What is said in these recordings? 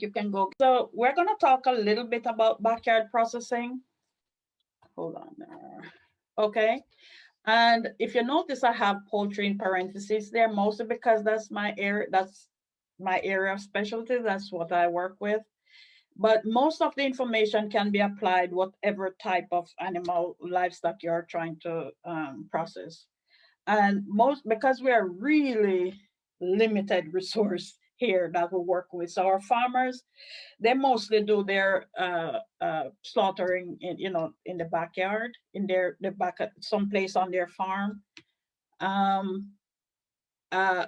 You can go. So we're going to talk a little bit about backyard processing. Hold on there. Okay. And if you notice, I have poultry in parentheses there, mostly because that's my area. That's my area of specialty. That's what I work with. But most of the information can be applied whatever type of animal livestock you're trying to process. And most, because we are really limited resource here that we work with, so our farmers, they mostly do their slaughtering in, in the backyard, in the back at someplace on their farm. um, uh,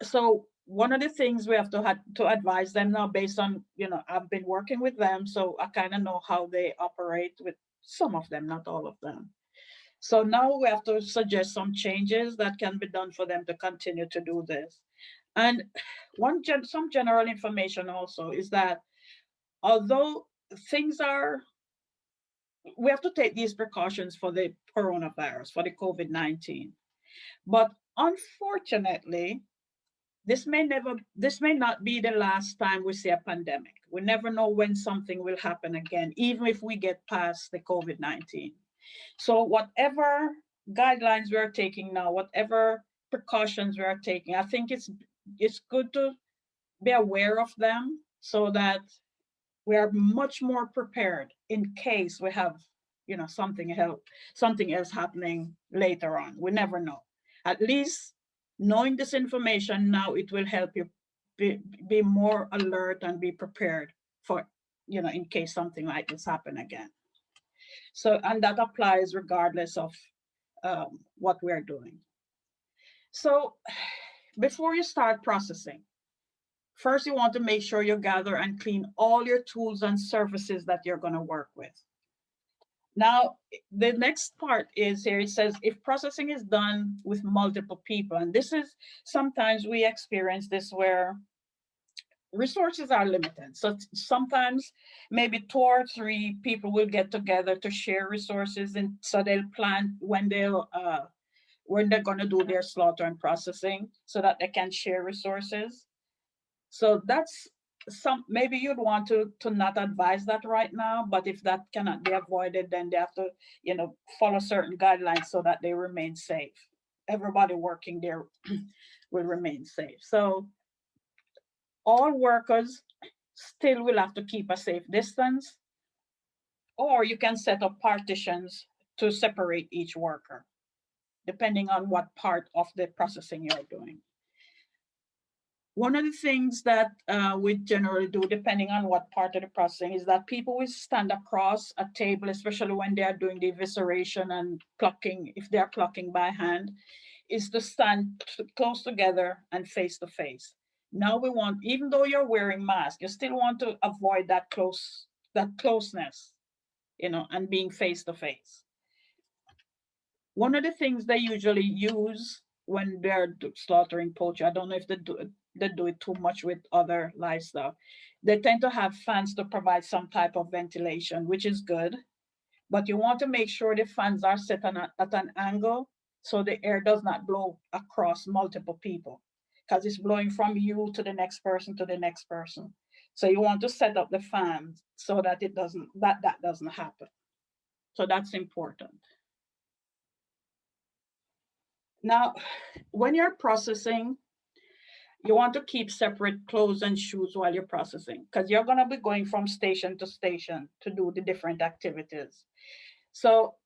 so one of the things we have to advise them now, based on, I've been working with them, so I kind of know how they operate with some of them, not all of them. So now we have to suggest some changes that can be done for them to continue to do this. And some general information also is that, although things are, we have to take these precautions for the coronavirus, for the COVID-19. But unfortunately, this may not be the last time we see a pandemic. We never know when something will happen again, even if we get past the COVID-19. So whatever guidelines we are taking now, whatever precautions we are taking, I think it's good to be aware of them, so that we are much more prepared in case we have, something else happening later on. We never know. At least knowing this information now, it will help you be more alert and be prepared for, in case something like this happen again. So, and that applies regardless of what we're doing. So before you start processing, first you want to make sure you gather and clean all your tools and surfaces that you're going to work with. Now, the next part is here. It says, if processing is done with multiple people, and this is, sometimes we experience this where resources are limited. So sometimes maybe 2 or 3 people will get together to share resources, and so they'll plan when they're going to do their slaughter and processing, so that they can share resources. So that's maybe you'd want to not advise that right now, but if that cannot be avoided, then they have to, follow certain guidelines so that they remain safe. Everybody working there will remain safe. So all workers still will have to keep a safe distance, or you can set up partitions to separate each worker, depending on what part of the processing you're doing. One of the things that we generally do, depending on what part of the processing, is that people will stand across a table, especially when they are doing the evisceration and plucking, if they are plucking by hand, is to stand close together and face to face. Now we want, even though you're wearing masks, you still want to avoid that closeness, and being face to face. One of the things they usually use when they're slaughtering poultry, I don't know if they do it too much with other livestock, they tend to have fans to provide some type of ventilation, which is good. But you want to make sure the fans are set at an angle so the air does not blow across multiple people, because it's blowing from you to the next person to the next person. So you want to set up the fans so that that doesn't happen. So that's important. Now, when you're processing, you want to keep separate clothes and shoes while you're processing, because you're going to be going from station to station to do the different activities. So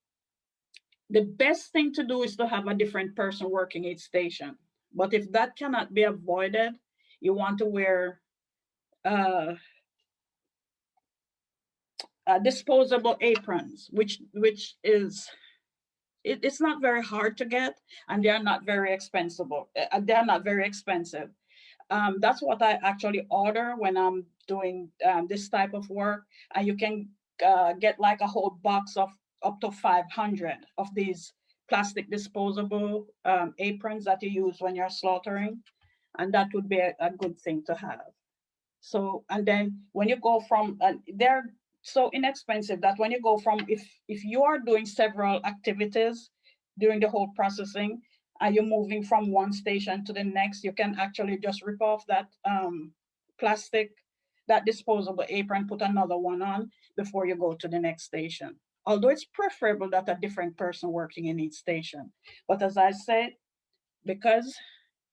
the best thing to do is to have a different person working each station. But if that cannot be avoided, you want to wear uh, disposable aprons, which is, it's not very hard to get, and they are not very expensive. They are not very expensive. That's what I actually order when I'm doing this type of work. And you can get like a whole box of up to 500 of these plastic disposable aprons that you use when you're slaughtering. And that would be a good thing to have. So, and then when you go from, they're so inexpensive that when you go from, if you are doing several activities during the whole processing, and you're moving from one station to the next, you can actually just rip off that plastic that disposable apron, put another one on before you go to the next station. Although it's preferable that a different person working in each station. But as I said, because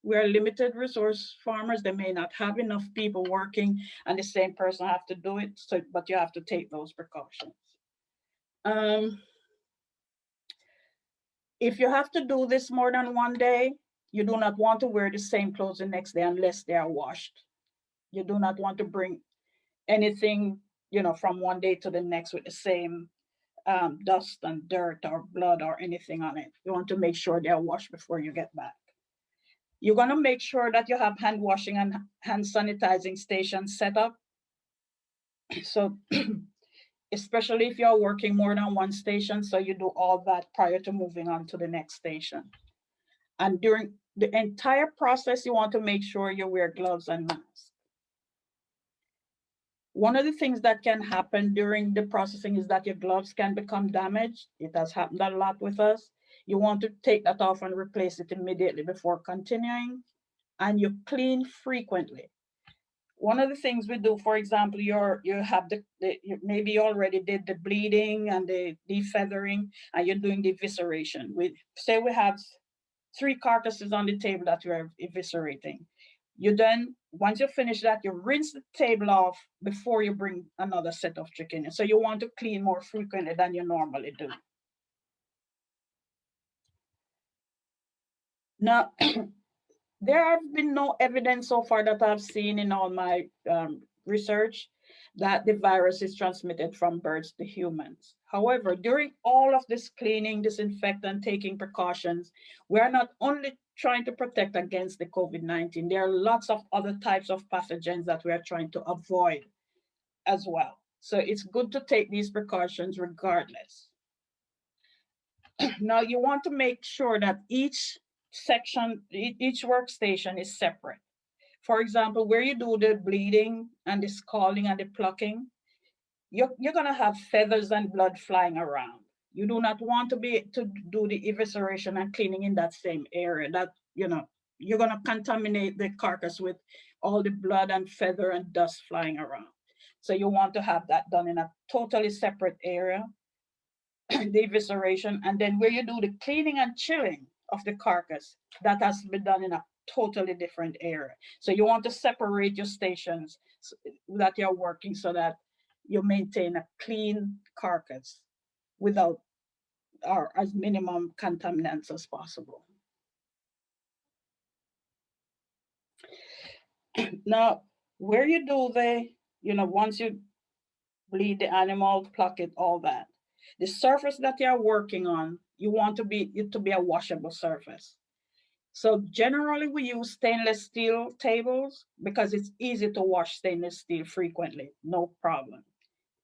we're limited resource farmers, they may not have enough people working and the same person have to do it. So, but you have to take those precautions. Um, if you have to do this more than one day, you do not want to wear the same clothes the next day unless they are washed. You do not want to bring anything, from one day to the next with the same dust and dirt or blood or anything on it. You want to make sure they're washed before you get back. You're going to make sure that you have hand washing and hand sanitizing stations set up. So, especially if you're working more than one station, so you do all that prior to moving on to the next station. And during the entire process, you want to make sure you wear gloves and masks. One of the things that can happen during the processing is that your gloves can become damaged. It has happened a lot with us. You want to take that off and replace it immediately before continuing. And you clean frequently. One of the things we do, for example, you have maybe you already did the bleeding and the defeathering, and you're doing the evisceration. We have 3 carcasses on the table that you're eviscerating. You then, once you finish that, you rinse the table off before you bring another set of chicken in. So you want to clean more frequently than you normally do. Now, there have been no evidence so far that I've seen in all my research that the virus is transmitted from birds to humans. However, during all of this cleaning, disinfectant, taking precautions, we are not only trying to protect against the COVID-19, there are lots of other types of pathogens that we are trying to avoid as well. So it's good to take these precautions regardless. Now, you want to make sure that each section, each workstation is separate. For example, where you do the bleeding and the scalding and the plucking, you're going to have feathers and blood flying around. You do not want to do the evisceration and cleaning in that same area. That, you're going to contaminate the carcass with all the blood and feather and dust flying around. So you want to have that done in a totally separate area, the evisceration, and then where you do the cleaning and chilling of the carcass, that has to be done in a totally different area. So you want to separate your stations that you're working so that you maintain a clean carcass without or as minimum contaminants as possible. Now, where you do once you bleed the animal, pluck it, all that, the surface that you're working on, you want it to be a washable surface. So generally we use stainless steel tables because it's easy to wash stainless steel frequently, no problem.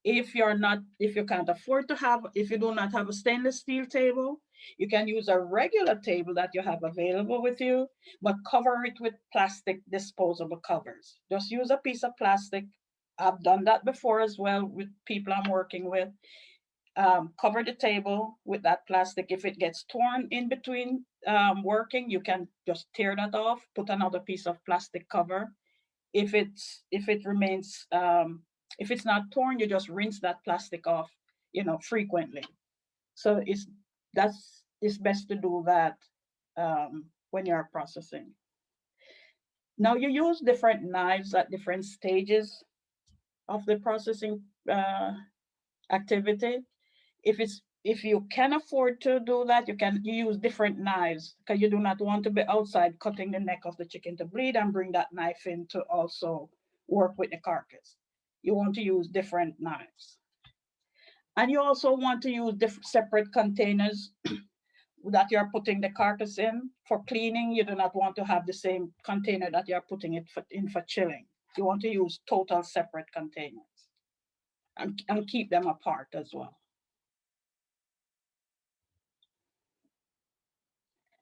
If you can't afford to have, if you do not have a stainless steel table, you can use a regular table that you have available with you, but cover it with plastic disposable covers. Just use a piece of plastic. I've done that before as well with people I'm working with. Cover the table with that plastic. If it gets torn in between working, you can just tear that off, put another piece of plastic cover. If it remains, if it's not torn, you just rinse that plastic off, frequently. So it's best to do that when you're processing. Now you use different knives at different stages of the processing activity. If you can afford to do that, you use different knives because you do not want to be outside cutting the neck of the chicken to bleed and bring that knife in to also work with the carcass. You want to use different knives. And you also want to use separate containers that you're putting the carcass in. For cleaning, you do not want to have the same container that you're putting it in for chilling. You want to use total separate containers and keep them apart as well.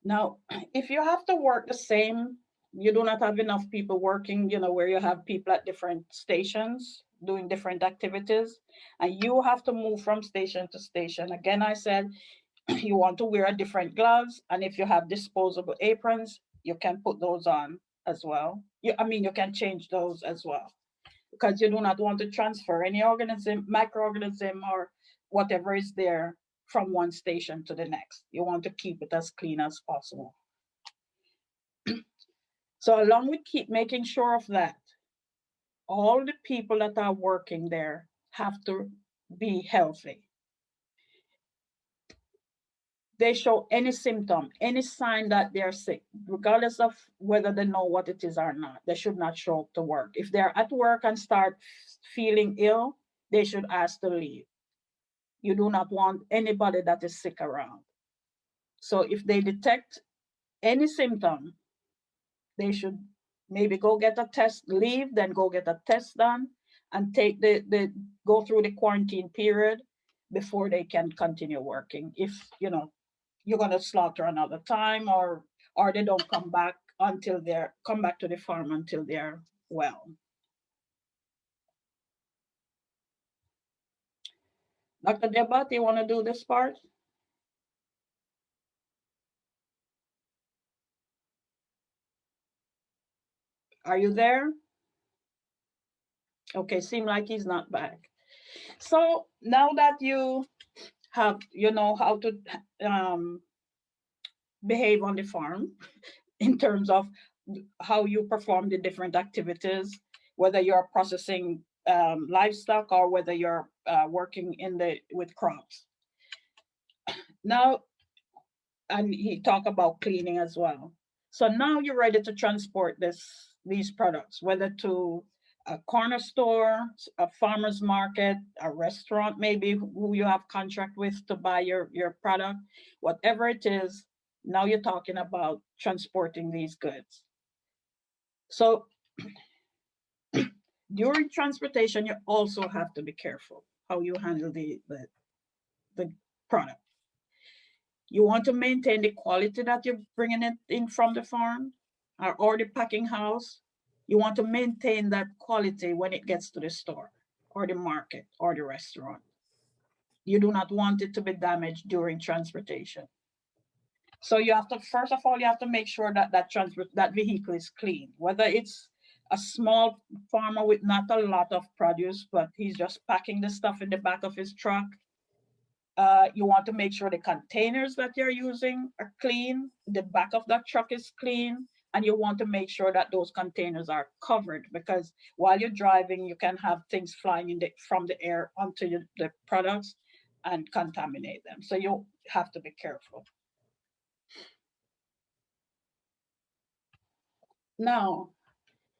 Now, if you have to work the same, you do not have enough people working, where you have people at different stations doing different activities, and you have to move from station to station. Again, I said you want to wear different gloves, and if you have disposable aprons, you can put those on as well. You can change those as well. because you do not want to transfer any organism, microorganism, or whatever is there from one station to the next. You want to keep it as clean as possible. So along with keep making sure of that, all the people that are working there have to be healthy. They show any symptom, any sign that they're sick, regardless of whether they know what it is or not, they should not show up to work. If they're at work and start feeling ill, they should ask to leave. You do not want anybody that is sick around. So if they detect any symptom, they should maybe go get a test, leave, then go get a test done, and take the go through the quarantine period before they can continue working. If you're gonna slaughter another time, or they don't come back until they're come back to the farm until they're well. Dr. Debat, you want to do this part? Are you there? Okay, seem like he's not back. So now that you have, you know how to um, behave on the farm in terms of how you perform the different activities, whether you're processing livestock or whether you're working in the with crops. Now, and he talked about cleaning as well. So now you're ready to transport these products, whether to a corner store, a farmer's market, a restaurant, maybe who you have contract with to buy your product, whatever it is. Now you're talking about transporting these goods. So during transportation, you also have to be careful how you handle the product. You want to maintain the quality that you're bringing it in from the farm or the packing house. You want to maintain that quality when it gets to the store or the market or the restaurant. You do not want it to be damaged during transportation. So you have to, first of all, you have to make sure that that vehicle is clean, whether it's a small farmer with not a lot of produce, but he's just packing the stuff in the back of his truck. You want to make sure the containers that you're using are clean, the back of that truck is clean, and you want to make sure that those containers are covered, because while you're driving, you can have things flying from the air onto the products and contaminate them. So you have to be careful. Now,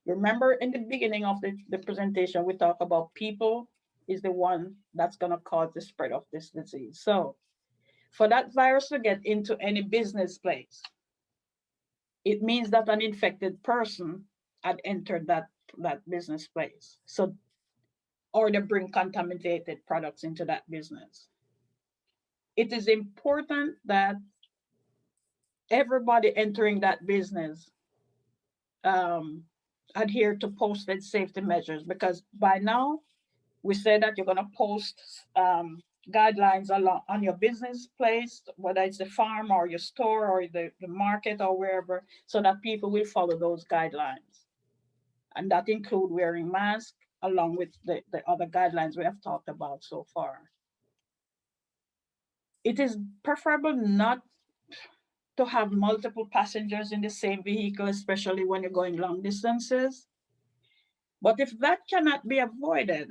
remember in the beginning of the presentation, we talked about people is the one that's going to cause the spread of this disease. So for that virus to get into any business place, it means that an infected person had entered that business place. So, or they bring contaminated products into that business. It is important that everybody entering that business um, adhere to posted safety measures, because by now we say that you're going to post guidelines on your business place, whether it's the farm or your store or the market or wherever, so that people will follow those guidelines. And that include wearing masks along with the other guidelines we have talked about so far. It is preferable not to have multiple passengers in the same vehicle, especially when you're going long distances. But if that cannot be avoided,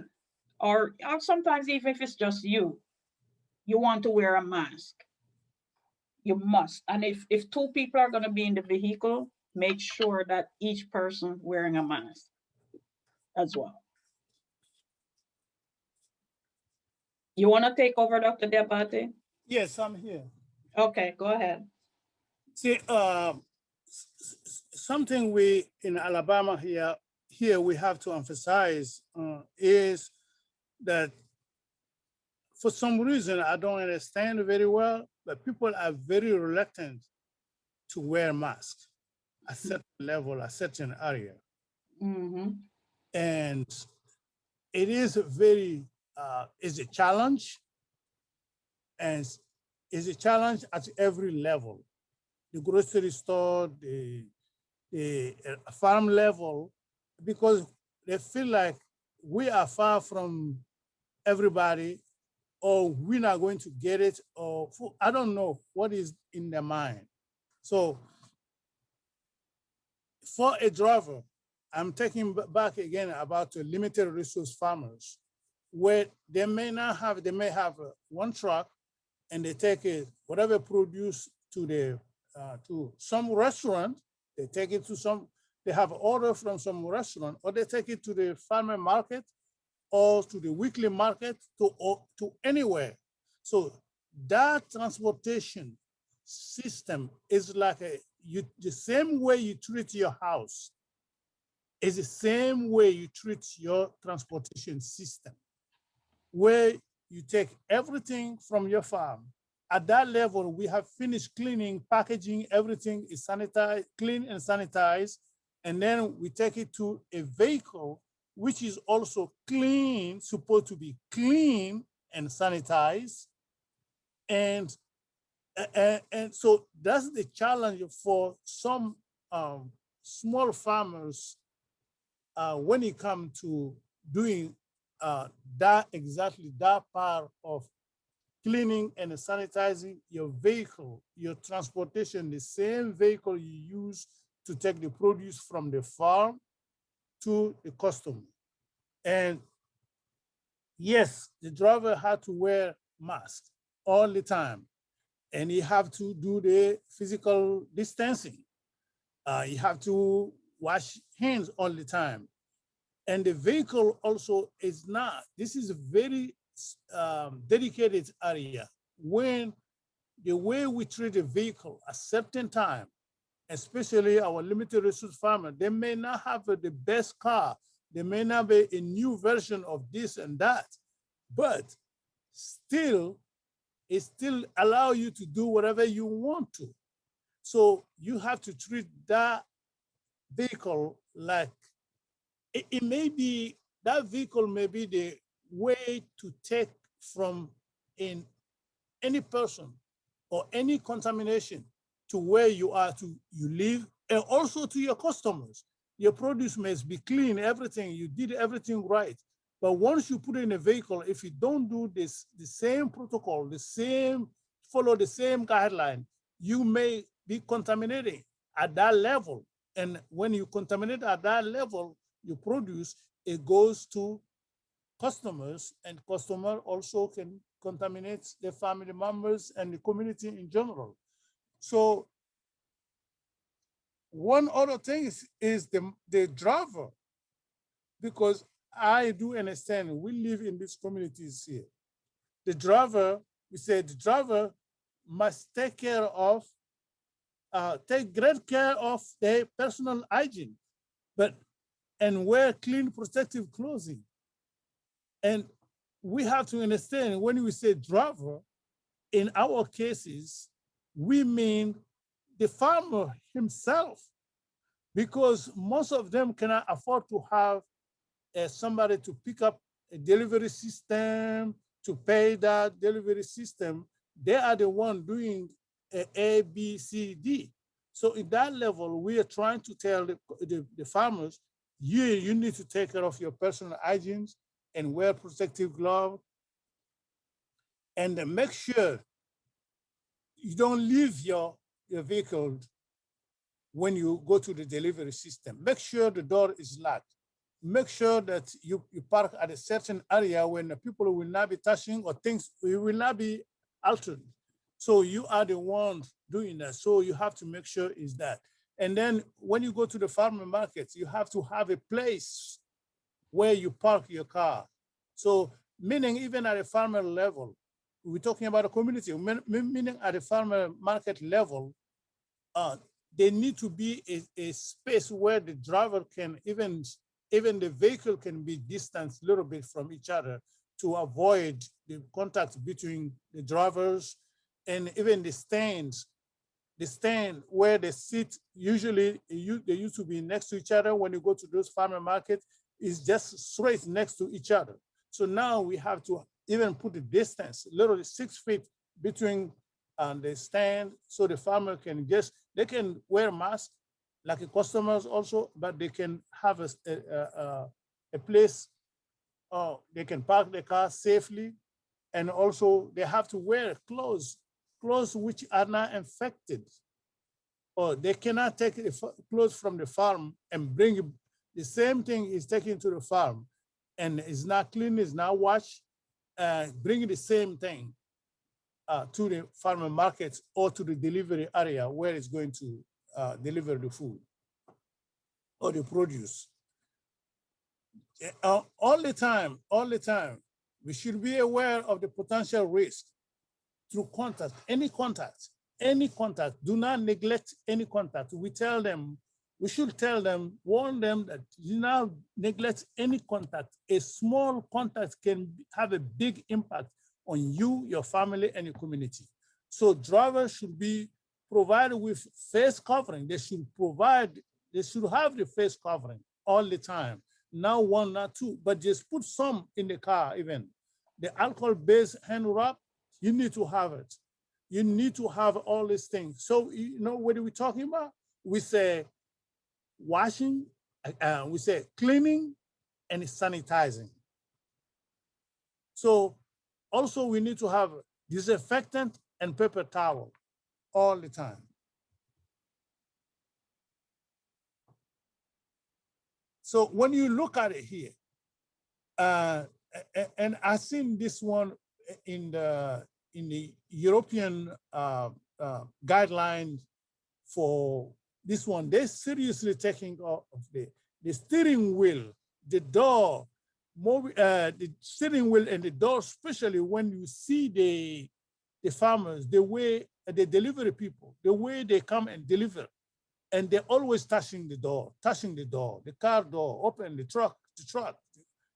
or sometimes even if it's just you want to wear a mask, you must. And if two people are going to be in the vehicle, make sure that each person wearing a mask as well. You want to take over, Dr. Diabate? Yes, I'm here. Okay, go ahead. See, something we in Alabama here we have to emphasize is that for some reason I don't understand very well, but people are very reluctant to wear masks at certain level, a certain area, and it is is a challenge, and is a challenge at every level. The grocery store, the farm level, because they feel like we are far from everybody, or we're not going to get it, or I don't know what is in their mind. So for a driver, I'm taking back again about the limited resource farmers, where they may have one truck, and they take it, whatever produce to some restaurant, they take it to some, they have order from some restaurant, or they take it to the farmer market or to the weekly market to anywhere. So that transportation system is like the same way you treat your house is the same way you treat your transportation system, where you take everything from your farm. At that level, we have finished cleaning, packaging, everything is sanitized, clean and sanitized. And then we take it to a vehicle, which is also clean, supposed to be clean and sanitized. And, and so that's the challenge for some small farmers when it comes to doing that part of cleaning and sanitizing your vehicle, your transportation, the same vehicle you use to take the produce from the farm to the customer. And yes, the driver had to wear mask all the time, and you have to do the physical distancing. You have to wash hands all the time. And the vehicle also is not, this is a very dedicated area. When the way we treat a vehicle at certain time, especially our limited resource farmer, they may not have the best car. They may not be a new version of this and that, but still, it still allow you to do whatever you want to. So you have to treat that vehicle like it may be, that vehicle may be the way to take from in any person or any contamination to where you are to you live, and also to your customers. Your produce must be clean, everything, you did everything right. But once you put in a vehicle, if you don't do this, the same protocol, follow the same guideline, you may be contaminating at that level. And when you contaminate at that level, you produce, it goes to customers, and customer also can contaminate their family members and the community in general. So one other thing is the driver, because I do understand we live in these communities here. The driver, we say the driver must take great care of their personal hygiene, and wear clean protective clothing. And we have to understand when we say driver, in our cases, we mean the farmer himself, because most of them cannot afford to have somebody to pick up a delivery system, to pay that delivery system. They are the one doing A, B, C, D. So in that level, we are trying to tell the farmers, you need to take care of your personal hygiene and wear protective gloves, and make sure you don't leave your vehicle when you go to the delivery system. Make sure the door is locked. Make sure that you park at a certain area when the people will not be touching, or things will not be altered. So you are the ones doing that. So you have to make sure is that. And then when you go to the farmer markets, you have to have a place where you park your car. So meaning even at a farmer level, we're talking about a community, meaning at a farmer market level, there need to be a space where the driver can, even the vehicle can be distanced a little bit from each other to avoid the contact between the drivers, and even the stands. The stand where they sit, usually they used to be next to each other. When you go to those farmer markets, is just straight next to each other. So now we have to even put the distance, literally 6 feet between the stand, so the farmer can they can wear masks like the customers also, but they can have a place they can park their car safely, and also they have to wear clothes which are not infected, or they cannot take the clothes from the farm and bring it. The same thing is taken to the farm and is not clean, is not washed, bring the same thing to the farmer markets or to the delivery area where it's going to deliver the food or the produce. All the time, we should be aware of the potential risk through contact, any contact. Do not neglect any contact. We should tell them, warn them that do not neglect any contact. A small contact can have a big impact on you, your family, and your community. So drivers should be provided with face covering. They should have the face covering all the time. Not one, not two, but just put some in the car even. The alcohol-based hand rub, you need to have it. You need to have all these things. So, what are we talking about? We say washing, we say cleaning, and sanitizing. So also we need to have disinfectant and paper towel all the time. So when you look at it here, and I've seen this one in the European guidelines for this one, they're seriously taking off the steering wheel, the door, the steering wheel and the door, especially when you see the farmers, the way the delivery people, the way they come and deliver, and they're always touching the door, the car door, open the truck,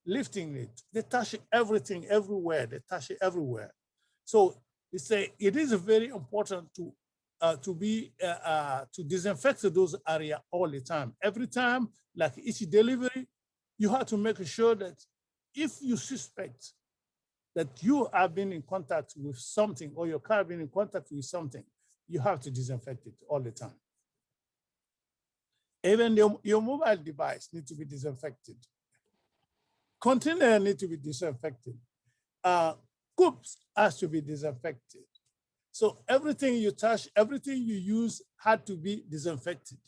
lifting it. They touch everything everywhere. They touch it everywhere. So it is very important to disinfect those areas all the time. Every time, like each delivery, you have to make sure that if you suspect that you have been in contact with something or your car been in contact with something, you have to disinfect it all the time. Even your mobile device needs to be disinfected. Container need to be disinfected. Cups has to be disinfected. So everything you touch, everything you use had to be disinfected.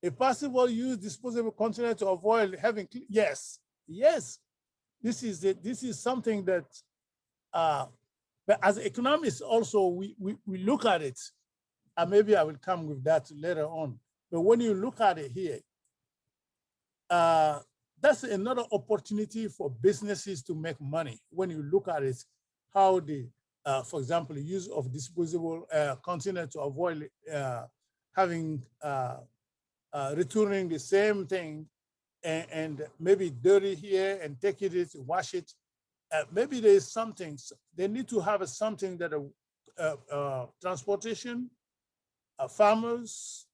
If possible, use disposable container to avoid having, yes. This is something that, but as economists also, we look at it, and maybe I will come with that later on. But when you look at it here, that's another opportunity for businesses to make money. When you look at it, how for example, the use of disposable container to avoid having returning the same thing and maybe dirty here and take it, wash it. Maybe there is something, they need to have something that transportation, farmers,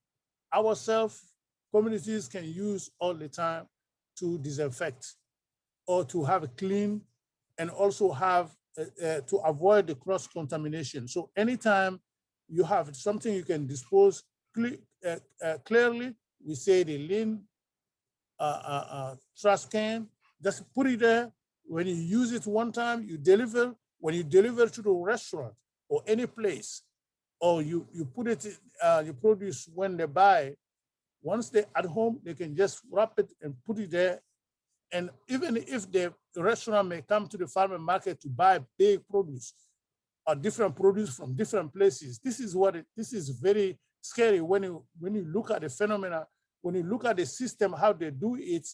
ourselves, communities can use all the time to disinfect or to have it clean, and also have to avoid the cross-contamination. So anytime you have something you can dispose clearly, we say the lean trash can, just put it there. When you use it one time, you deliver. When you deliver to the restaurant or any place, or you put it, you produce when they buy, once they're at home, they can just wrap it and put it there. And even if the restaurant may come to the farmer market to buy big produce or different produce from different places, this is very scary when you look at the phenomena, when you look at the system, how they do it,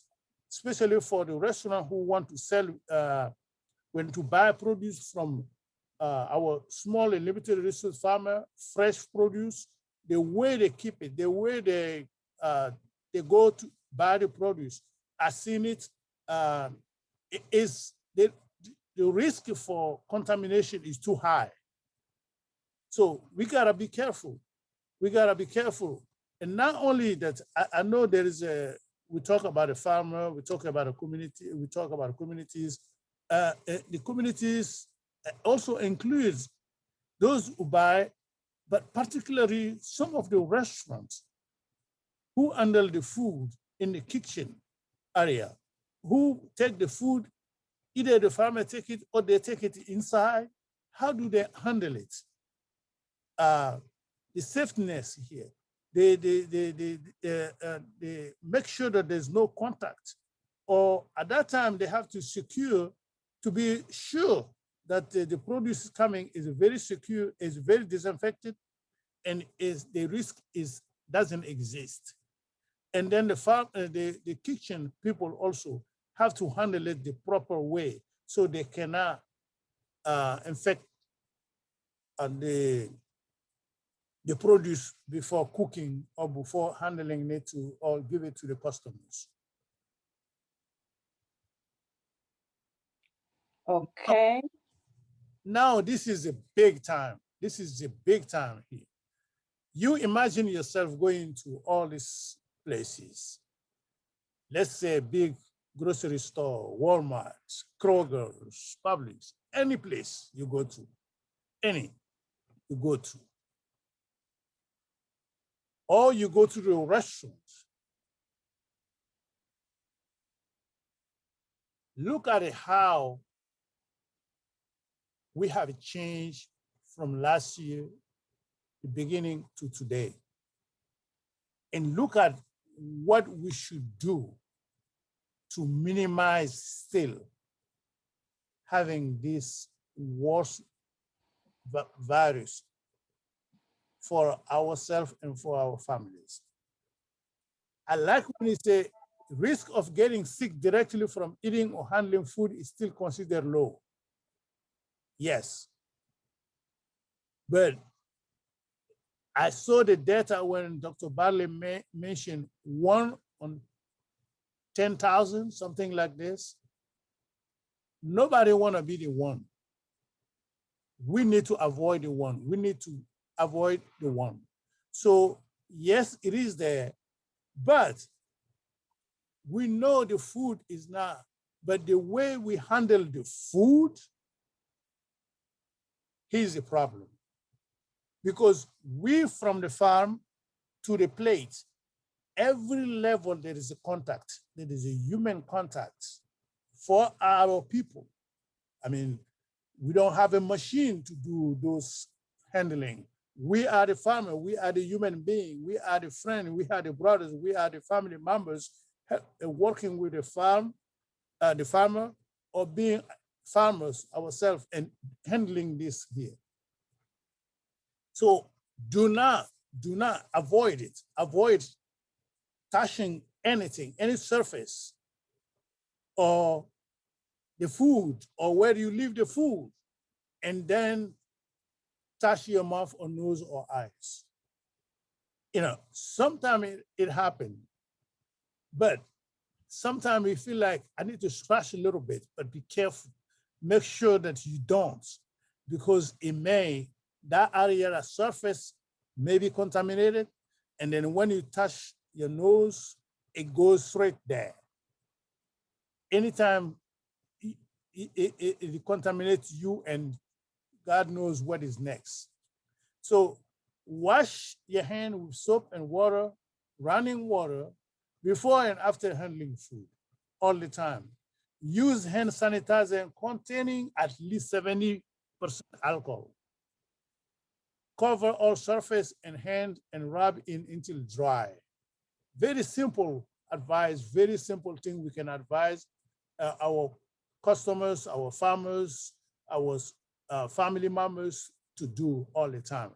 especially for the restaurant who want to sell, when to buy produce from our small and limited resource farmer, fresh produce, the way they keep it, the way they go to buy the produce, I've seen it, the risk for contamination is too high. So we gotta be careful. And not only that, I know there is we talk about a farmer, we talk about a community, we talk about communities. The communities also includes those who buy, but particularly some of the restaurants who handle the food in the kitchen. area, who take the food, either the farmer take it or they take it inside. How do they handle it? The safeness here, they make sure that there's no contact, or at that time they have to secure to be sure that the produce coming is very secure, is very disinfected, and is the risk is doesn't exist. And then the farm, the kitchen people also have to handle it the proper way so they cannot infect the produce before cooking or before handling it to or give it to the customers. Okay. Now this is a big time. This is a big time here. You imagine yourself going to all these places. Let's say big grocery store, Walmart, Kroger's, Publix, any place you go to, any you go to. Or you go to the restaurant. Look at how we have changed from last year, the beginning to today. And look at what we should do to minimize still having this worst virus for ourselves and for our families. I like when you say risk of getting sick directly from eating or handling food is still considered low. Yes. But I saw the data when Dr. Barley mentioned 1 on 10,000, something like this. Nobody want to be the one. We need to avoid the one. We need to avoid the one. So yes, it is there, but we know the food is not, but the way we handle the food, here's the problem. Because we from the farm to the plate, every level there is a contact, there is a human contact for our people. I mean, we don't have a machine to do those handling. We are the farmer, we are the human being, we are the friend, we are the brothers, we are the family members working with the farmer, or being farmers ourselves and handling this here. So do not avoid it. Avoid touching anything, any surface, or the food, or where you leave the food, and then touch your mouth or nose or eyes. You know, sometimes it happens, but sometimes we feel like I need to scratch a little bit, but be careful. Make sure that you don't, because it may, that area, that surface may be contaminated, and then when you touch your nose, it goes straight there. Anytime it contaminates you, and God knows what is next. So wash your hand with soap and water, running water, before and after handling food, all the time. Use hand sanitizer containing at least 70% alcohol. Cover all surface and hand and rub in until dry. Very simple advice, very simple thing we can advise our customers, our farmers, our family members to do all the time.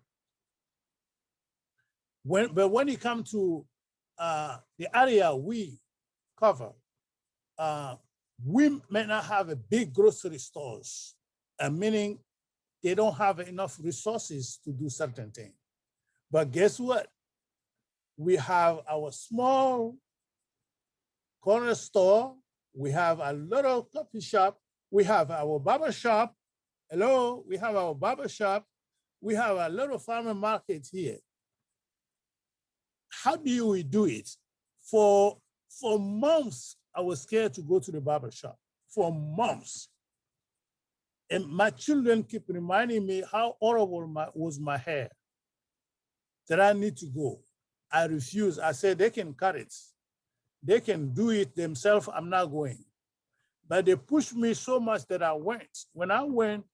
But when it comes to the area we cover, we may not have a big grocery stores, meaning they don't have enough resources to do certain things. But guess what? We have our small corner store, we have a little coffee shop, we have our barber shop. Hello, we have our barber shop, we have a little farmer market here. How do we do it? For months, I was scared to go to the barber shop, for months. And my children keep reminding me how horrible was my hair, that I need to go. I refused. I said, they can cut it. they can do it themselves, I'm not going. But they pushed me so much that I went. When I went,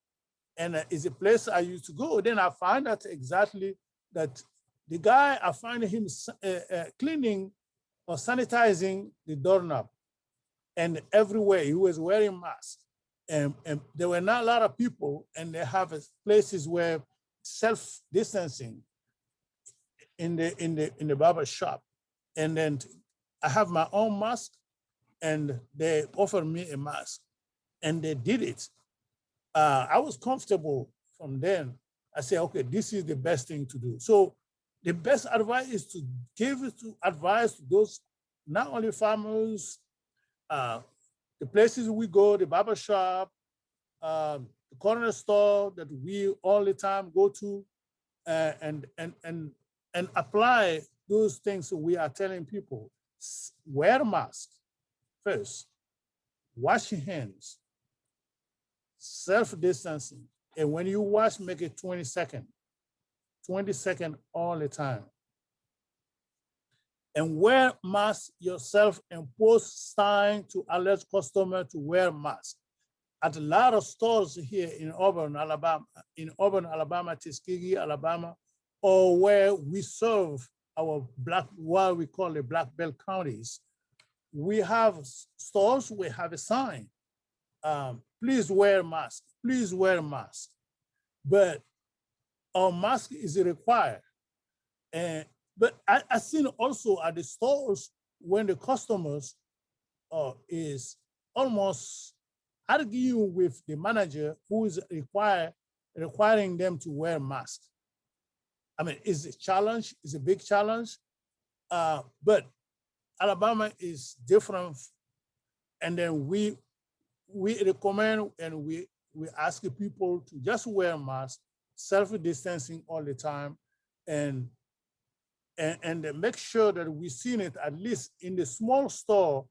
and it's a place I used to go, then I find out exactly that the guy, I find him cleaning or sanitizing the doorknob, and everywhere he was wearing masks. And there were not a lot of people, and they have places where self-distancing in the barber shop. And then I have my own mask, and they offered me a mask, and they did it. I was comfortable from then. I said, okay, this is the best thing to do. So the best advice is to give advice to those, not only farmers, the places we go, the barber shop, the corner store that we all the time go to, and apply those things we are telling people. Wear a mask first, wash your hands, self-distancing, and when you wash, make it 20 seconds all the time. And wear mask yourself and post sign to alert customer to wear mask. At a lot of stores here in Auburn, Alabama, Tuskegee, Alabama, or where we serve our what we call the Black Belt counties, we have stores, we have a sign. Please wear mask, please wear mask. But our mask is required. But I seen also at the stores when the customers is almost arguing with the manager who is requiring them to wear masks. I mean, it's a challenge, it's a big challenge, but Alabama is different. And then we recommend and we ask people to just wear masks, self-distancing all the time, and make sure that we've seen it at least in the small store.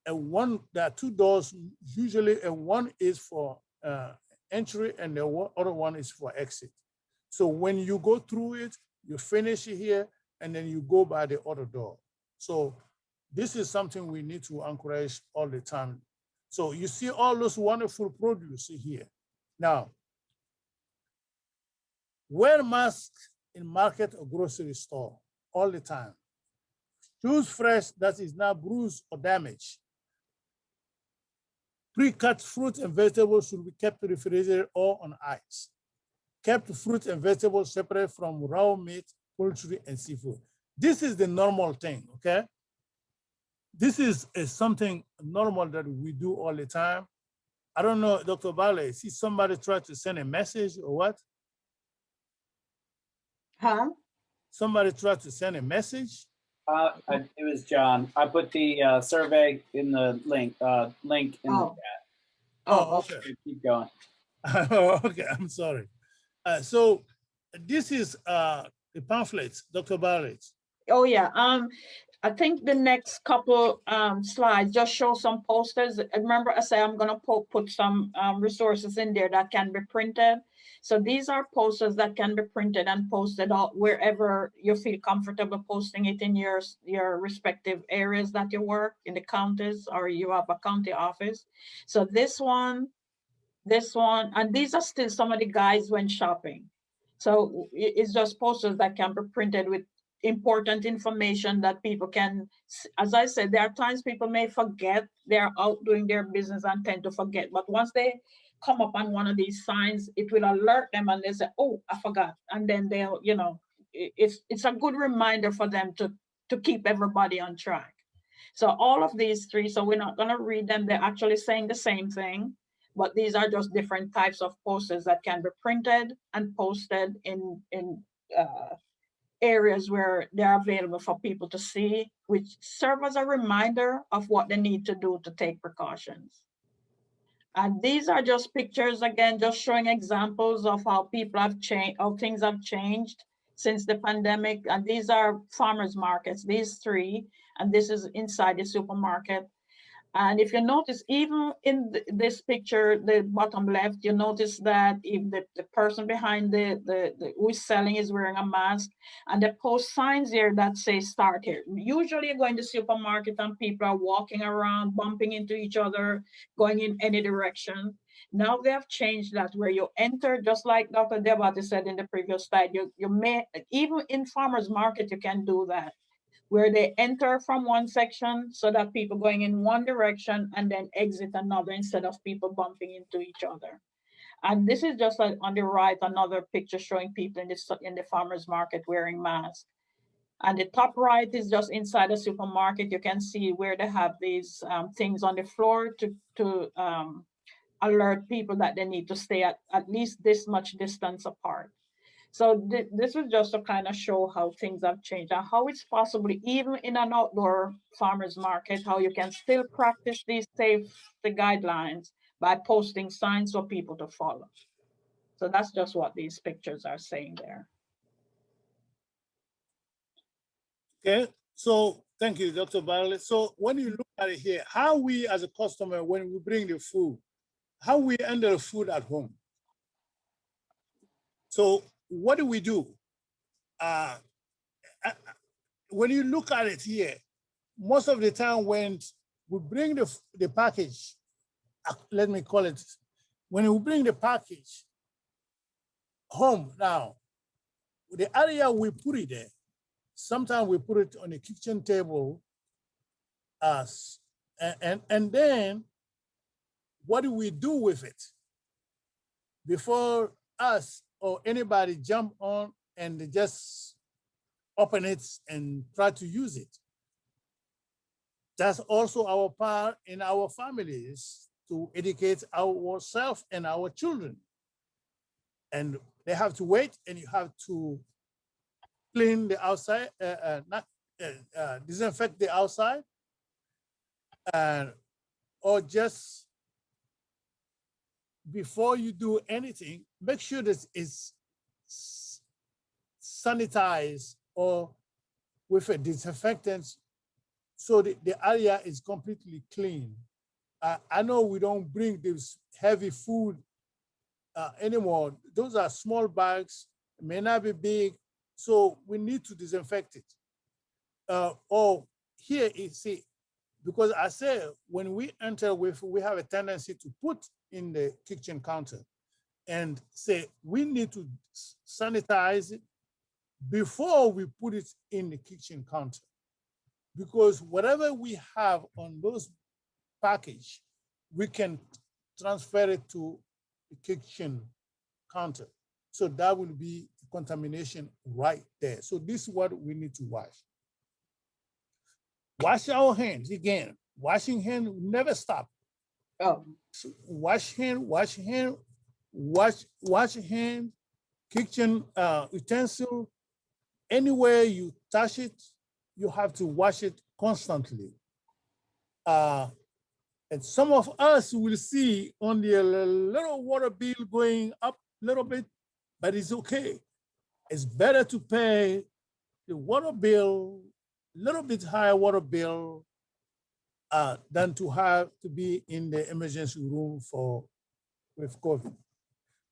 And there are two doors usually, and one is for entry and the other one is for exit. So when you go through it, you finish here and then you go by the other door. So this is something we need to encourage all the time. So you see all those wonderful produce here. Now, wear masks in market or grocery store all the time. Choose fresh that is not bruised or damaged. Pre-cut fruit and vegetables should be kept refrigerated or on ice. Kept fruit and vegetables separate from raw meat, poultry, and seafood. This is the normal thing, okay? This is something normal that we do all the time. I don't know, Dr. Bale, see somebody try to send a message or what? Huh? Somebody tried to send a message? It was John. I put the survey in the link in the chat. Oh, okay. Keep going. Okay, I'm sorry. So this is the pamphlets, Dr. Barrett. Oh yeah. I think the next couple slides just show some posters. Remember, I say I'm gonna put some resources in there that can be printed. So these are posters that can be printed and posted out wherever you feel comfortable posting it in your respective areas that you work in the counties or you have a county office. So this one, and these are still some of the guides when shopping. So it's just posters that can be printed with important information that people can, as I said, there are times people may forget, they're out doing their business and tend to forget. But once they come up on one of these signs, it will alert them and they say, oh, I forgot. And then they'll, it's a good reminder for them to keep everybody on track. So all of these three, so we're not gonna read them, they're actually saying the same thing, but these are just different types of posters that can be printed and posted in areas where they're available for people to see, which serve as a reminder of what they need to do to take precautions. And these are just pictures, again, just showing examples of how people have changed, how things have changed since the pandemic. And these are farmers markets, these three, and this is inside the supermarket. And if you notice, even in this picture, the bottom left, you notice that if the person behind the who is selling is wearing a mask, and they post signs here that say start here. Usually you go in the supermarket and people are walking around, bumping into each other, going in any direction. Now they have changed that where you enter, just like Dr. Debati said in the previous slide, you may, even in farmers market, you can do that where they enter from one section so that people going in one direction and then exit another instead of people bumping into each other. And this is just like on the right, another picture showing people in the farmers market wearing masks. And the top right is just inside the supermarket. You can see where they have these things on the floor to alert people that they need to stay at least this much distance apart. So this is just to kind of show how things have changed and how it's possibly even in an outdoor farmers market, how you can still practice these safety guidelines by posting signs for people to follow. So that's just what these pictures are saying there. Okay, so thank you, Dr. Bartlett. So when you look at it here, how we as a customer, when we bring the food, how we handle the food at home. So what do we do? When you look at it here, most of the time when we bring the package, let me call it, when we bring the package home now, the area we put it there, sometimes we put it on the kitchen table, and then what do we do with it? Before us or anybody jump on and just open it and try to use it. That's also our part in our families to educate ourselves and our children. And they have to wait, and you have to clean the outside, disinfect the outside, or just before you do anything, make sure that it's sanitized or with a disinfectant so the area is completely clean. I know we don't bring this heavy food anymore. Those are small bags, may not be big, so we need to disinfect it. Or here, you see, because I say when we enter with, we have a tendency to put in the kitchen counter and say we need to sanitize it before we put it in the kitchen counter. Because whatever we have on those package, we can transfer it to the kitchen counter. So that will be contamination right there. So this is what we need to wash. Wash our hands again. Washing hands never stop. Oh, So wash hand, wash hand, wash hand, kitchen utensil. Anywhere you touch it, you have to wash it constantly. And some of us will see only a little water bill going up a little bit, but it's okay. It's better to pay the water bill, a little bit higher water bill, than to have to be in the emergency room with COVID.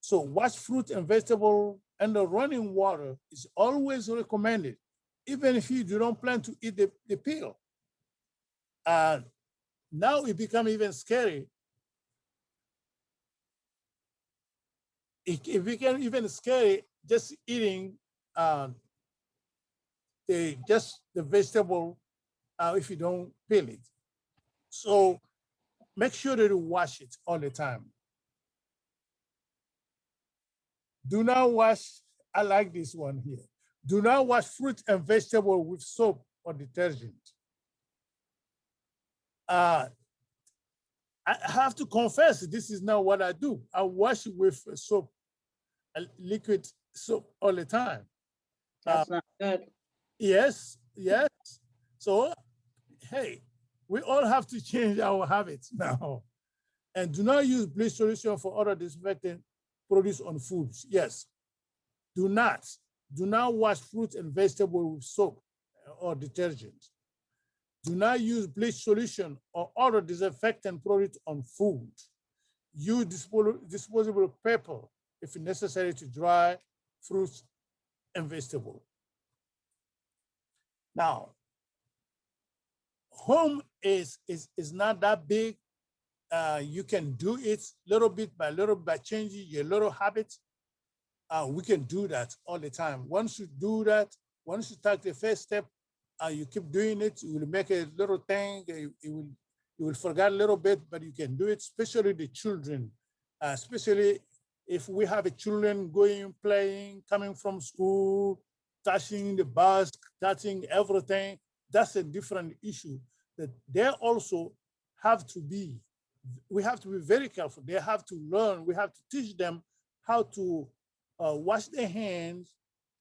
So wash fruit and vegetable under running water is always recommended, even if you do not plan to eat the peel. Now it becomes even scary. It becomes even scary just eating just the vegetable if you don't peel it. So make sure that you wash it all the time. Do not wash, I like this one here. Do not wash fruit and vegetable with soap or detergent. I have to confess, this is not what I do. I wash with soap, liquid soap all the time. that's not good. Yes, yes. So, hey, we all have to change our habits now. And do not use bleach solution for other disinfectant produce on foods. Yes, do not wash fruit and vegetable with soap or detergent. Do not use bleach solution or other disinfectant product on food. Use disposable paper if necessary to dry fruits and vegetables. Now, home is not that big. You can do it little bit by changing your little habits. We can do that all the time. Once you do that, once you take the first step, you keep doing it, you will make a little thing, you will forget a little bit, but you can do it, especially the children, especially if we have a children going, playing, coming from school, touching the bus, touching everything. That's a different issue that they also have to be, we have to be very careful. They have to learn, we have to teach them how to wash their hands,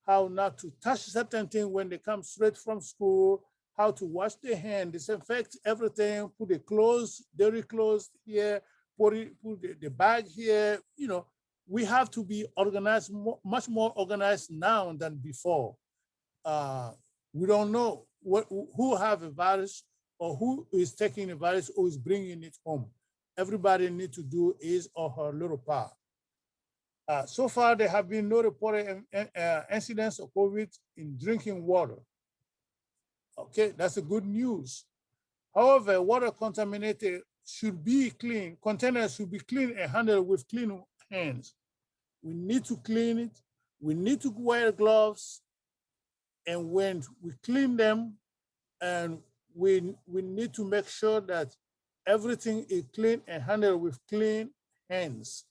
how not to touch certain things when they come straight from school, how to wash their hands, disinfect everything, put the clothes, dirty clothes here, put the bag here. You know, we have to be organized, much more organized now than before. We don't know who have a virus or who is taking the virus or is bringing it home. Everybody needs to do his or her little part. So far, there have been no reported incidents of COVID in drinking water. Okay, that's a good news. However, water contaminated should be clean. Containers should be clean and handled with clean hands. We need to clean it. We need to wear gloves. And when we clean them, and we need to make sure that everything is clean and handled with clean hands.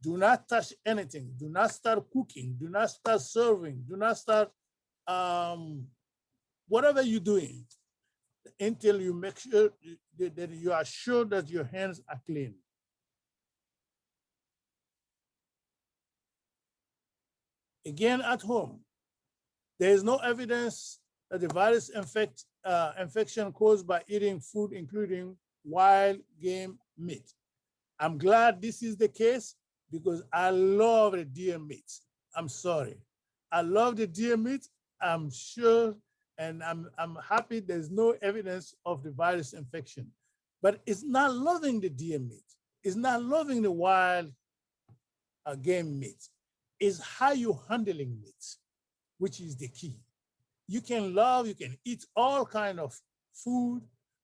Do not touch anything. Do not start cooking. Do not start serving. Do not start whatever you're doing until you make sure that you are sure that your hands are clean. Again, at home, there is no evidence that the virus infection caused by eating food, including wild game meat. I'm glad this is the case because I love the deer meat. I'm sorry. I love the deer meat. I'm sure, and I'm happy there's no evidence of the virus infection. But it's not loving the deer meat. It's not loving the wild game meat. It's how you're handling meat, which is the key. You can eat all kind of food,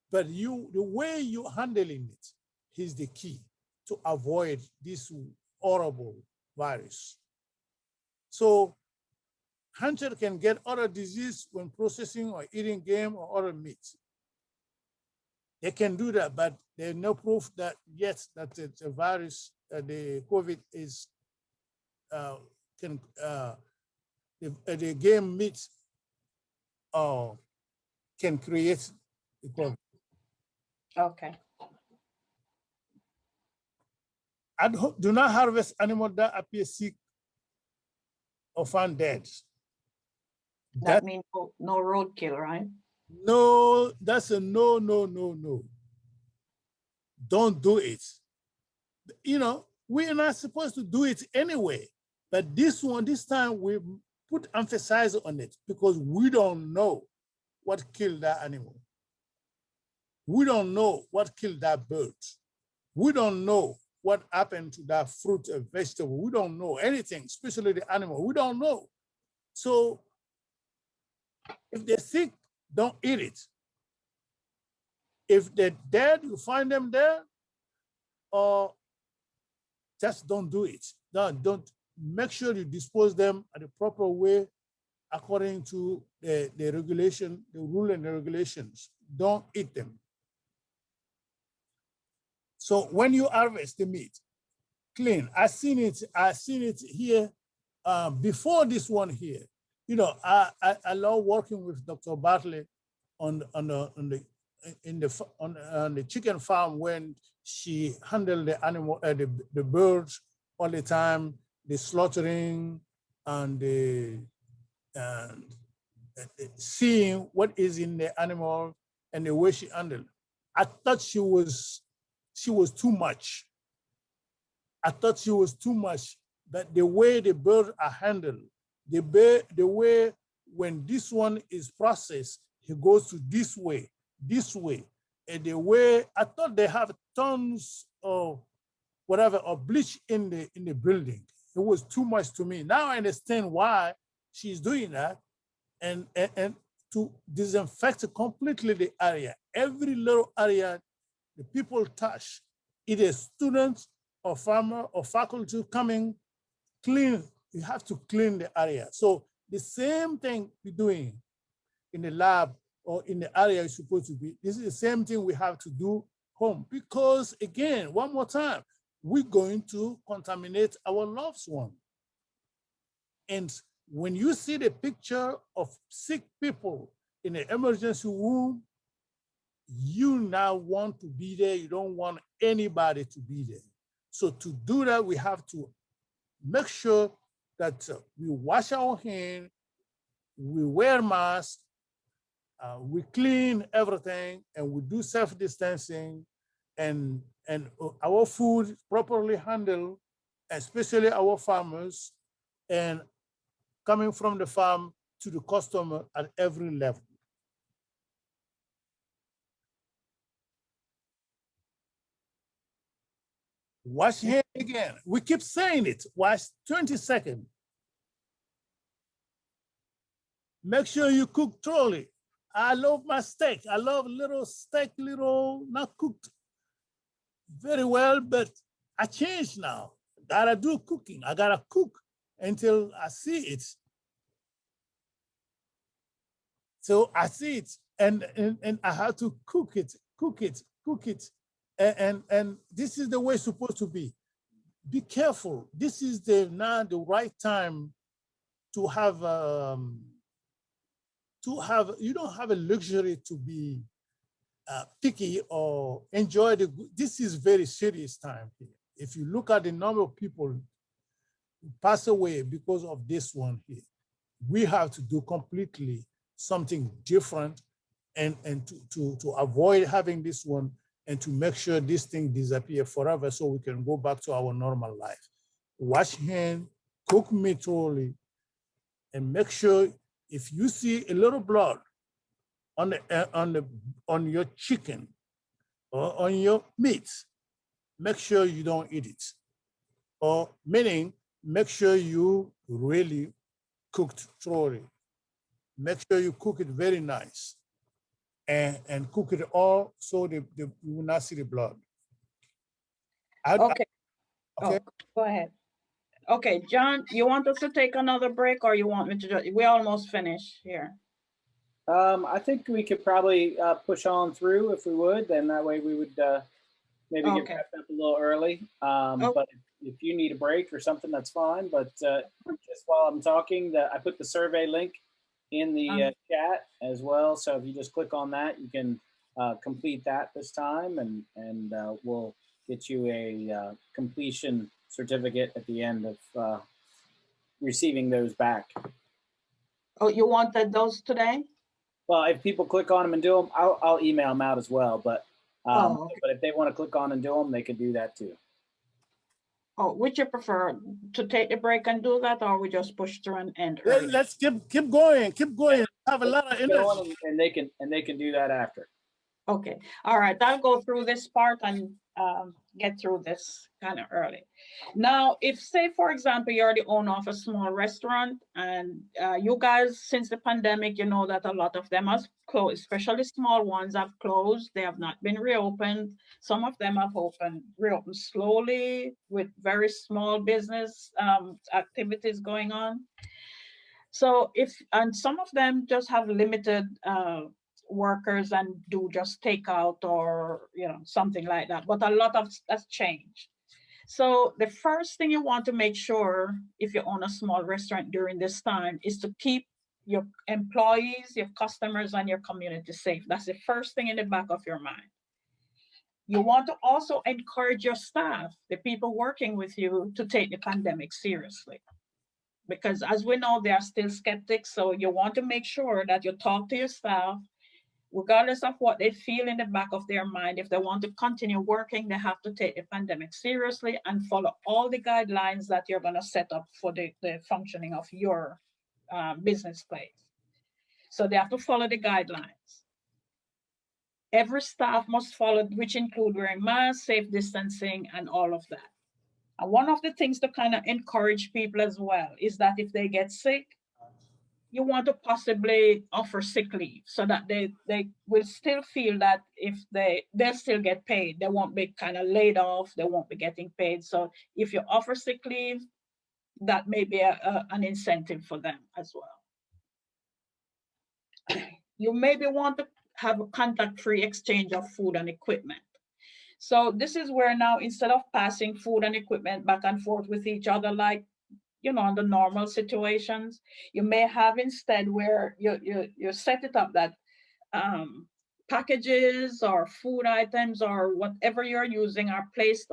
but the way you're handling it is the key to avoid this horrible virus. So hunter can get other disease when processing or eating game or other meat. They can do that, but there's no proof that yet that the virus, the COVID is the game meat can create the COVID. Okay. Do not harvest animals that appear sick or found dead. That means no roadkill, right? No, that's a no, no, no, no. Don't do it. You know, we're not supposed to do it anyway. But this time we put emphasis on it because we don't know what killed that animal. We don't know what killed that bird. We don't know what happened to that fruit or vegetable. We don't know anything, especially the animal. We don't know. So if they're sick, don't eat it. If they're dead, you find them there, or just don't do it. Don't make sure you dispose them at the proper way according to the regulation, the rule and the regulations. Don't eat them. So when you harvest the meat, clean. I seen it here before this one here. You know, I love working with Dr. Bartlett on the chicken farm when she handled the animal, the birds all the time, the slaughtering and seeing what is in the animal and the way she handled. I thought she was too much. I thought she was too much, but the way the birds are handled, the way when this one is processed, he goes to this way. this way. And the way I thought they have tons of whatever or bleach in the building. It was too much to me. Now I understand why she's doing that, and to disinfect completely the area. Every little area the people touch, either students or farmer or faculty coming, clean. You have to clean the area. So the same thing we're doing in the lab or in the area it's supposed to be. This is the same thing we have to do home, because again, one more time, we're going to contaminate our loved one. And when you see the picture of sick people in the emergency room, you now want to be there. You don't want anybody to be there. So to do that, we have to make sure that we wash our hands, we wear masks, we clean everything, and we do self-distancing, and our food properly handled, especially our farmers, and coming from the farm to the customer at every level. Wash your hand again. We keep saying it. Wash 20 seconds. Make sure you cook thoroughly. I love my steak. I love little steak, little not cooked very well, but I changed now. Gotta do cooking. I gotta cook until I see it. So I see it, and I have to cook it. And this is the way it's supposed to be. Be careful. This is not the right time to have, you don't have a luxury to be picky or enjoy this is very serious time here. If you look at the number of people who pass away because of this one here, we have to do completely something different and to avoid having this one, and to make sure this thing disappear forever so we can go back to our normal life. Wash hands, cook meat thoroughly, and make sure if you see a little blood on your chicken or on your meat, make sure you don't eat it. Or meaning, make sure you really cooked thoroughly. Make sure you cook it very nice, and cook it all so you will not see the blood. Okay. Okay. Oh, go ahead. Okay, John, you want us to take another break, or you want me to just, we're almost finished here. I think we could probably push on through if we would. Then that way we would maybe get wrapped up a little early. But if you need a break or something, that's fine. But just while I'm talking, I put the survey link in the chat as well. So if you just click on that, you can complete that this time, and we'll get you a completion certificate at the end of receiving those back. Oh, you wanted those today? Well, if people click on them and do them, I'll email them out as well. But but if they want to click on and do them, they can do that too. Oh, would you prefer to take the break and do that, or we just push through and end early? Let's keep going. Have a lot of energy. And they can do that after. Okay, all right, I'll go through this part and get through this kind of early. Now, if say, for example, you're the owner of a small restaurant, and you guys, since the pandemic, you know that a lot of them have closed, especially small ones have closed. They have not been reopened. Some of them have reopened slowly with very small business activities going on. So and some of them just have limited workers and do just takeout or something like that, but a lot of that's changed. So the first thing you want to make sure if you own a small restaurant during this time is to keep your employees, your customers, and your community safe. That's the first thing in the back of your mind. You want to also encourage your staff, the people working with you, to take the pandemic seriously, because as we know, they are still skeptics. So you want to make sure that you talk to your staff, regardless of what they feel in the back of their mind. If they want to continue working, they have to take the pandemic seriously and follow all the guidelines that you're going to set up for the functioning of your business place. So they have to follow the guidelines. Every staff must follow, which include wearing masks, safe distancing, and all of that. And one of the things to kind of encourage people as well is that if they get sick, you want to possibly offer sick leave so that they will still feel that if they'll still get paid. They won't be kind of laid off, they won't be getting paid. So if you offer sick leave, that may be an incentive for them as well. You maybe want to have a contact-free exchange of food and equipment. So this is where now, instead of passing food and equipment back and forth with each other, like, you know, under normal situations, you may have instead where you set it up that packages or food items or whatever you're using are placed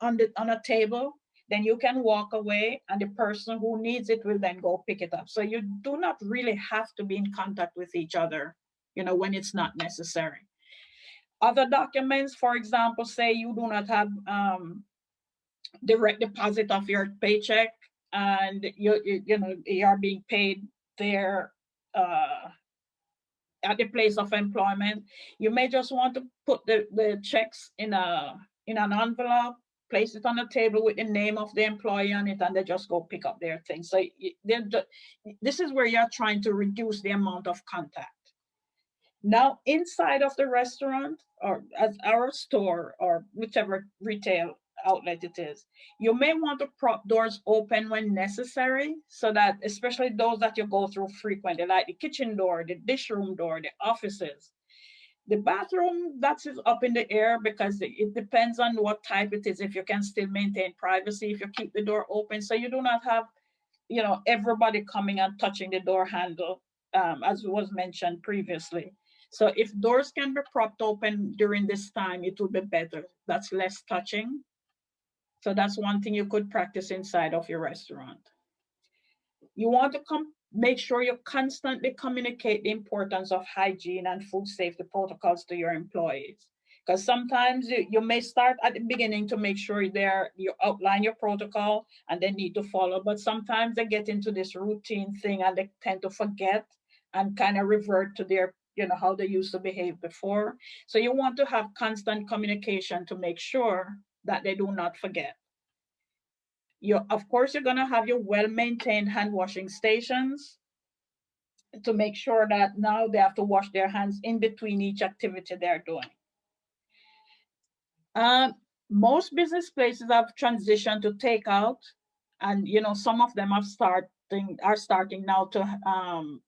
on a table. Then you can walk away and the person who needs it will then go pick it up. So you do not really have to be in contact with each other, you know, when it's not necessary. Other documents, for example, say you do not have direct deposit of your paycheck and you know you are being paid there at the place of employment. You may just want to put the checks in an envelope, place it on the table with the name of the employee on it, and they just go pick up their things. So this is where you're trying to reduce the amount of contact. Now, inside of the restaurant or as our store or whichever retail outlet it is, you may want to prop doors open when necessary so that especially those that you go through frequently, like the kitchen door, the dish room door, the offices. The bathroom, that's up in the air because it depends on what type it is, if you can still maintain privacy, if you keep the door open so you do not have, you know, everybody coming and touching the door handle, as was mentioned previously. So if doors can be propped open during this time, it will be better. That's less touching. So that's one thing you could practice inside of your restaurant. You want to make sure you constantly communicate the importance of hygiene and food safety protocols to your employees. Because sometimes you may start at the beginning to make sure you outline your protocol and they need to follow, but sometimes they get into this routine thing and they tend to forget and kind of revert to their, you know, how they used to behave before. So you want to have constant communication to make sure that they do not forget. Of course, you're going to have your well-maintained hand washing stations to make sure that now they have to wash their hands in between each activity they're doing. Most business places have transitioned to takeout, and you know some of them are starting now to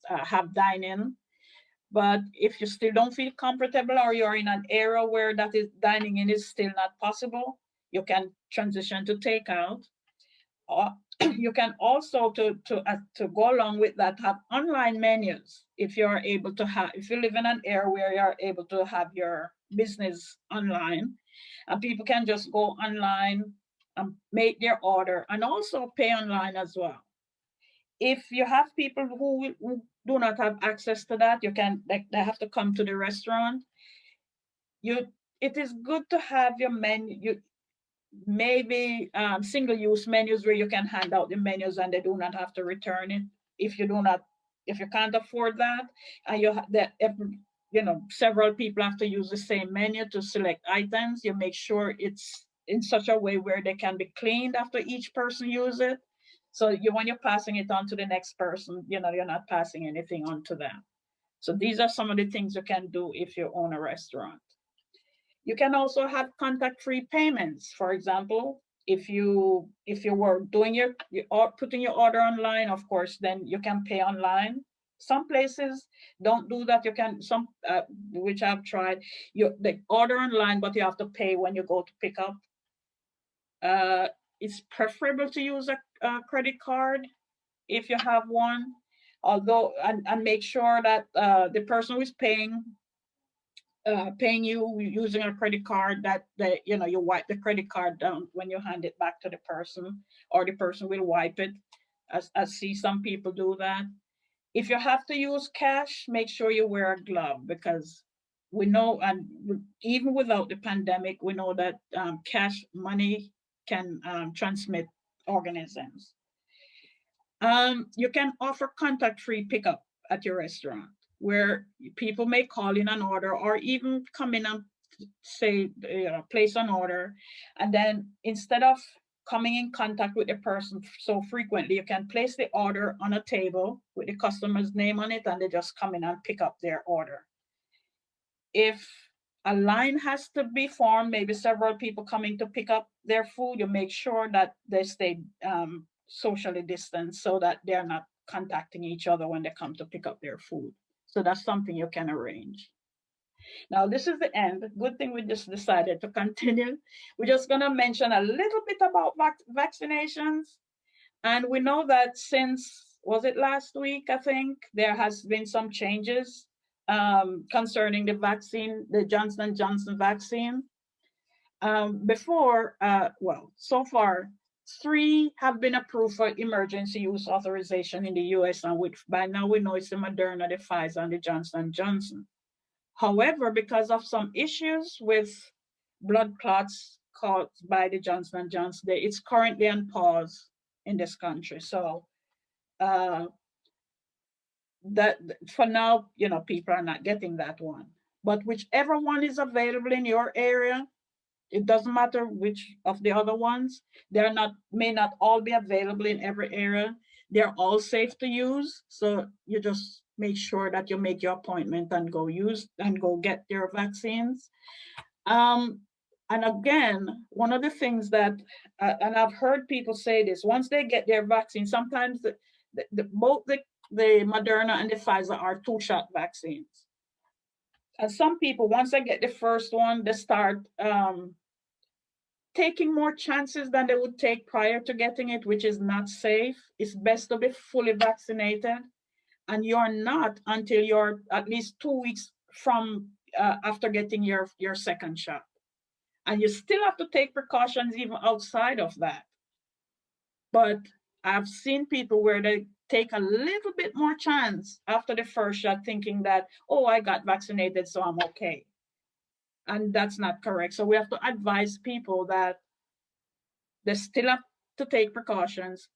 have dine-in. But if you still don't feel comfortable or you're in an area where that is dining in is still not possible, you can transition to takeout. Or you can also to go along with that have online menus if you're able to have, if you live in an area where you're able to have your business online, and people can just go online and make their order and also pay online as well. If you have people who do not have access to that, they have to come to the restaurant. It is good to have your menu. Maybe single-use menus where you can hand out the menus and they do not have to return it. If you can't afford that, and you know several people have to use the same menu to select items, you make sure it's in such a way where they can be cleaned after each person use it. So when you're passing it on to the next person, you know you're not passing anything on to them. So these are some of the things you can do if you own a restaurant. You can also have contact-free payments. For example, if you were doing putting your order online, of course, then you can pay online. Some places don't do that. You can which I've tried. They order online, but you have to pay when you go to pick up. It's preferable to use a credit card if you have one. Although and make sure that the person who is paying you using a credit card, that you wipe the credit card down when you hand it back to the person, or the person will wipe it. I see some people do that. If you have to use cash, make sure you wear a glove, because we know, and even without the pandemic, we know that cash money can transmit organisms. You can offer contact-free pickup at your restaurant. where people may call in an order or even come in and say, place an order. And then instead of coming in contact with the person so frequently, you can place the order on a table with the customer's name on it, and they just come in and pick up their order. If a line has to be formed, maybe several people coming to pick up their food, you make sure that they stay socially distanced so that they're not contacting each other when they come to pick up their food. So that's something you can arrange. Now, this is the end. Good thing we just decided to continue. We're just going to mention a little bit about vaccinations. And we know that since, was it last week, I think, there has been some changes concerning the vaccine, the Johnson & Johnson vaccine. So far, 3 have been approved for emergency use authorization in the US, and by now we know it's the Moderna, the Pfizer, and the Johnson & Johnson. However, because of some issues with blood clots caused by the Johnson & Johnson, it's currently on pause in this country. So that for now, people are not getting that one. But whichever one is available in your area, it doesn't matter which of the other ones. May not all be available in every area. They're all safe to use. So you just make sure that you make your appointment and go get your vaccines. And again, one of the things that, and I've heard people say this, once they get their vaccine, sometimes both the Moderna and the Pfizer are 2-shot vaccines. And some people, once they get the first one, they start taking more chances than they would take prior to getting it, which is not safe. It's best to be fully vaccinated. And you're not until you're at least 2 weeks from after getting your second shot. And you still have to take precautions even outside of that. But I've seen people where they take a little bit more chance after the first shot, thinking that, oh, I got vaccinated, so I'm okay. And that's not correct. So we have to advise people that they still have to take precautions.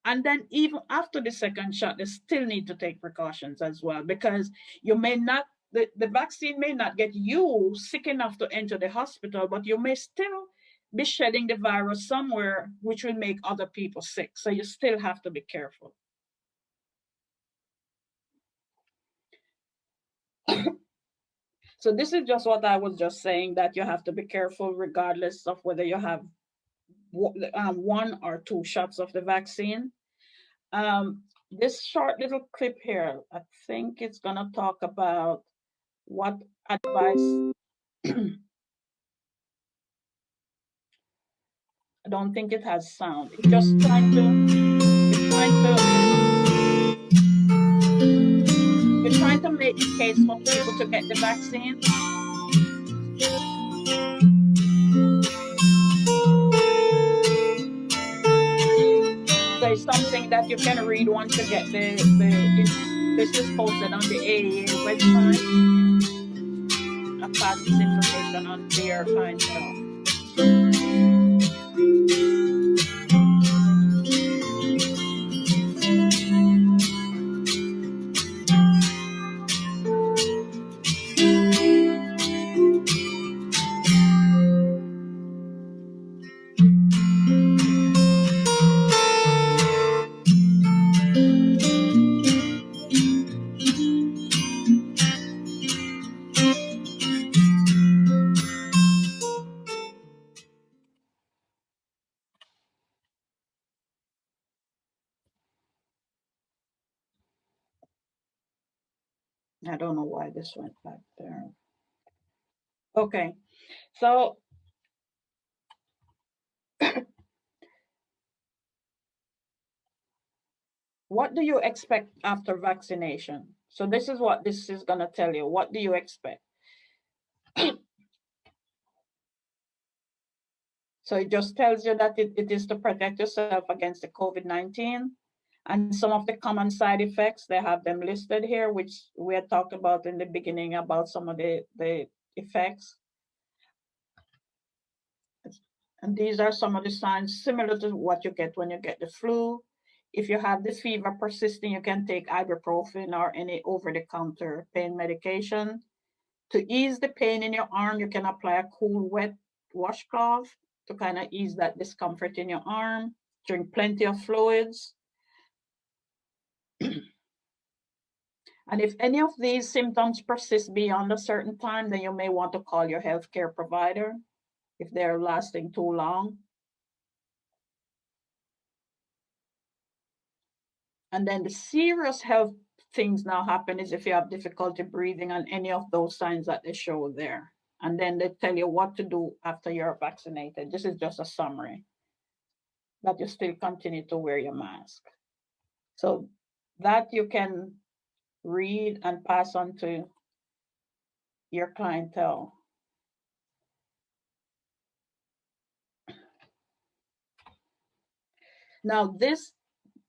And then even after the second shot, they still need to take precautions as well, because you may not, the vaccine may not get you sick enough to enter the hospital, but you may still be shedding the virus somewhere, which will make other people sick. So you still have to be careful. So this is just what I was just saying, that you have to be careful regardless of whether you have 1 or 2 shots of the vaccine. This short little clip here, I think it's going to talk about what advice. I don't think it has sound. It's just trying to make the case for people to get the vaccine. There's something that you can read once you get this is posted on the AAA website. I pass this information on to your kind self. I don't know why this went back there. Okay, so what do you expect after vaccination? So this is what this is going to tell you. What do you expect? So it just tells you that it is to protect yourself against the COVID-19. And some of the common side effects, they have them listed here, which we had talked about in the beginning about some of the effects. And these are some of the signs similar to what you get when you get the flu. if you have this fever persisting, you can take ibuprofen or any over-the-counter pain medication. To ease the pain in your arm, you can apply a cool, wet washcloth to kind of ease that discomfort in your arm. Drink plenty of fluids. And if any of these symptoms persist beyond a certain time, then you may want to call your healthcare provider if they're lasting too long. And then the serious health things now happen is if you have difficulty breathing and any of those signs that they show there. And then they tell you what to do after you're vaccinated. This is just a summary, that you still continue to wear your mask. So that you can read and pass on to your clientele. Now this,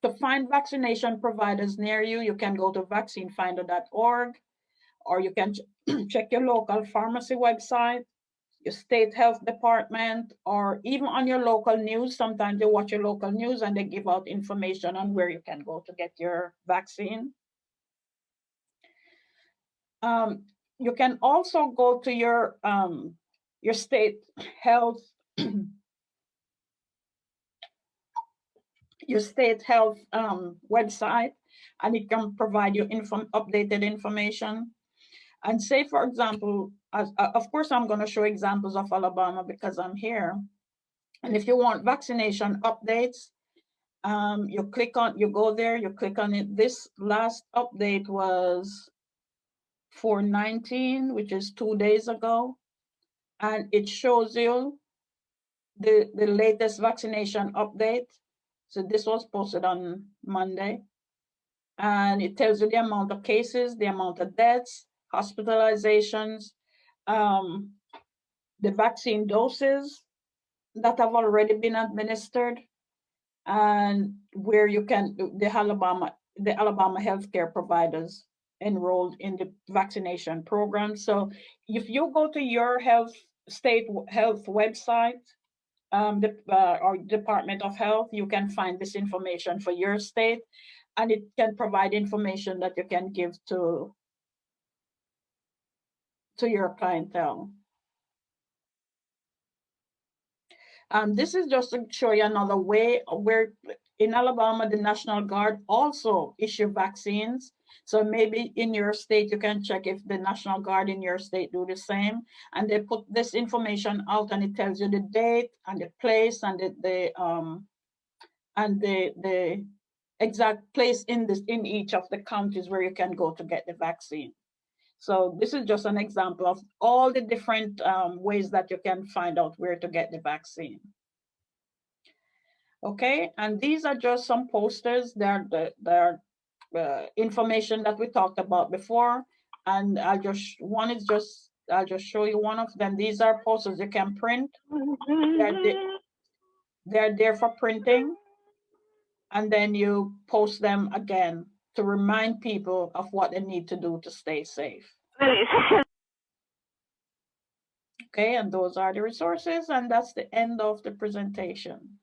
to find vaccination providers near you, you can go to vaccinefinder.org, or you can check your local pharmacy website, your state health department, or even on your local news. Sometimes you watch your local news and they give out information on where you can go to get your vaccine. You can also go to your state health your state health website, and it can provide you updated information. And say, for example, of course, I'm going to show examples of Alabama because I'm here. And if you want vaccination updates, you go there, you click on it. This last update was 4/19, which is 2 days ago. And it shows you the latest vaccination update. So this was posted on Monday. And it tells you the amount of cases, the amount of deaths, hospitalizations, the vaccine doses that have already been administered, and where you can, the Alabama healthcare providers enrolled in the vaccination program. So if you go to your state health website, or Department of Health, you can find this information for your state, and it can provide information that you can give to your clientele. This is just to show you another way where in Alabama, the National Guard also issue vaccines. So maybe in your state, you can check if the National Guard in your state do the same. And they put this information out, and it tells you the date and the place and the exact place in each of the counties where you can go to get the vaccine. So this is just an example of all the different ways that you can find out where to get the vaccine. Okay, and these are just some posters. They're information that we talked about before, and I'll just show you one of them. These are posters you can print. They're there for printing, and then you post them again to remind people of what they need to do to stay safe. Okay, and those are the resources, and that's the end of the presentation.